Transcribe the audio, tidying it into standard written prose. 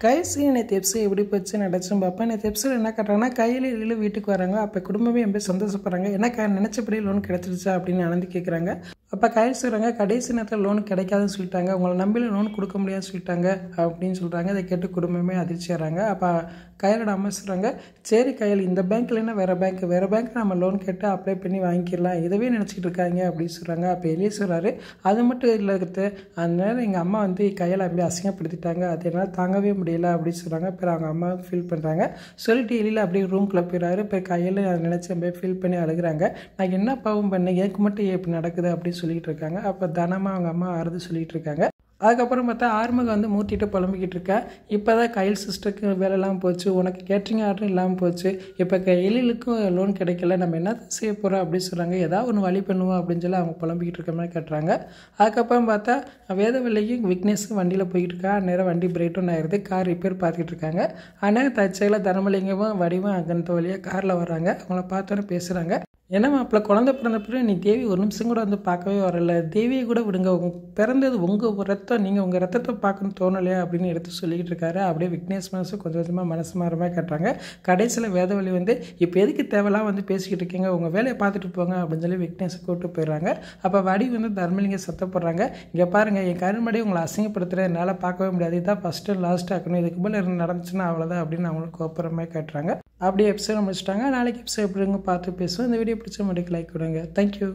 கைசி நேற்று எப்சி எப்படி போச்சு நடச்சும் பார்ப்பேன். நேற்று எப்சில் என்ன கட்டுறாங்கன்னா கையில் இல்லை வீட்டுக்கு வராங்க. அப்போ குடும்பமே எப்படி சந்தோஷப்படுறாங்க. என்ன நினச்சபடி லோன் கிடச்சிருச்சா அப்படின்னு ஆனந்தி கேட்குறாங்க. அப்போ கையில் சொல்கிறாங்க கடைசி நேரத்தில் லோன் கிடைக்காதுன்னு சொல்லிட்டாங்க, உங்களை நம்பில லோன் கொடுக்க முடியாதுன்னு சொல்லிட்டாங்க அப்படின்னு சொல்கிறாங்க. அதை கேட்டு குடும்பமே அதிர்ச்சியாகிறாங்க. அப்போ கையலோட அம்மா சொல்கிறாங்க, சரி கையில் இந்த பேங்க்கில் என்ன வேறு பேங்க் நம்ம லோன் கேட்டு அப்ளை பண்ணி வாங்கிக்கலாம், இதவே நினச்சிக்கிட்டு இருக்காங்க அப்படின்னு சொல்கிறாங்க. அப்போ எலியே சொல்கிறாரு, அது மட்டும் இல்லை அந்த நேரம் எங்கள் அம்மா வந்து கையில் அப்படி அசிங்கப்படுத்திட்டாங்க, அது என்னால் தாங்கவே முடியல அப்படின்னு சொல்கிறாங்க. அப்புறம் அவங்க அம்மா ஃபீல் பண்ணுறாங்க. சொல்லிட்டு எலியில் அப்படியே ரூம்குள்ளே போயிடுறாரு. இப்போ கையில் அதை நினச்சி அப்படியே ஃபீல் பண்ணி அழுகிறாங்க. நான் என்ன பாவம் பண்ணேன், எனக்கு மட்டும் இப்படி நடக்குது அப்படின்னு சொல்லிகிட்டு இருக்காங்க. அப்போ தனமாக அவங்க அம்மா ஆறுது சொல்லிகிட்டு இருக்காங்க. அதுக்கப்புறம் பார்த்தா ஆறுமுகம் வந்து மூட்டிட்டு புலம்பிக்கிட்டு இருக்கா. இப்போ தான் கையில் சிஸ்டருக்கு வேலைலாம் போச்சு, உனக்கு கேட்ரிங் ஆர்டரும் இல்லாமல் போச்சு, இப்போ எழிலுக்கும் லோன் கிடைக்கல, நம்ம என்ன செய்ய போகிறோம் அப்படின்னு சொல்கிறாங்க. ஏதாவது ஒன்று வழி பண்ணுவோம் அப்படின்னு சொல்லி அவங்க புலம்பிக்கிட்டு இருக்க மாதிரி கட்டுறாங்க. அதுக்கப்புறம் பார்த்தா வேதவல்லியும் விக்னேஷும் வண்டியில் போய்கிட்டு இருக்கா. அந்நேரம் வண்டி பிரேக் டவுன் ஆகிடுது. கார் ரிப்பேர் பார்த்துக்கிட்டு இருக்காங்க. அந்நேரம் தற்செயலில் தனமலிங்கமும் வடிவும் அங்கனத்த வழியாக காரில் வர்றாங்க. அவங்கள பார்த்தோன்னே பேசுகிறாங்க. என்ன மாப்பிள்ள, குழந்தை பிறந்தப்பறம் நீ தேவி ஒரு நிமிஷம் கூட வந்து பார்க்கவே வரல, தேவியை கூட விடுங்க, பிறந்தது உங்கள் ரத்தம், நீங்கள் உங்கள் ரத்தத்தை பார்க்கணும்னு தோணலையா அப்படின்னு எடுத்து சொல்லிக்கிட்டு இருக்காரு. அப்படியே விக்னேஷ் மனசு கொஞ்சம் கொஞ்சமாக மனசு மாறமாக கட்டுறாங்க. கடைசியில் வேதவழி வந்து இப்போ எதுக்கு தேவையெல்லாம் வந்து பேசிக்கிட்டு இருக்கீங்க, உங்கள் வேலையை பார்த்துட்டு போங்க அப்படின்னு சொல்லி விக்னேஷை கூப்பிட்டு போயிடுறாங்க. அப்போ வடி வந்து தர்மலிங்க சத்தப்படுறாங்க, இங்கே பாருங்கள், என் கருமடி உங்களை அசிங்கப்படுத்துகிற என்னால் பார்க்கவே முடியாது, இதுதான் ஃபஸ்ட்டு லாஸ்ட் ஆக்கணும், இதுக்கு மேலே நடந்துச்சுன்னா அவ்வளோதான் அப்படின்னு அவங்களுக்கு கோப்புறமே காட்டுறாங்க. அப்படியே எபிசோட் முடிச்சிட்டாங்க. நாளைக்கு எபிசோட் எப்படிங்க பார்த்து பேசுவோம். இந்த வீடியோ பிடிச்ச மட்டும் லைக் கொடுங்க. தேங்க்யூ.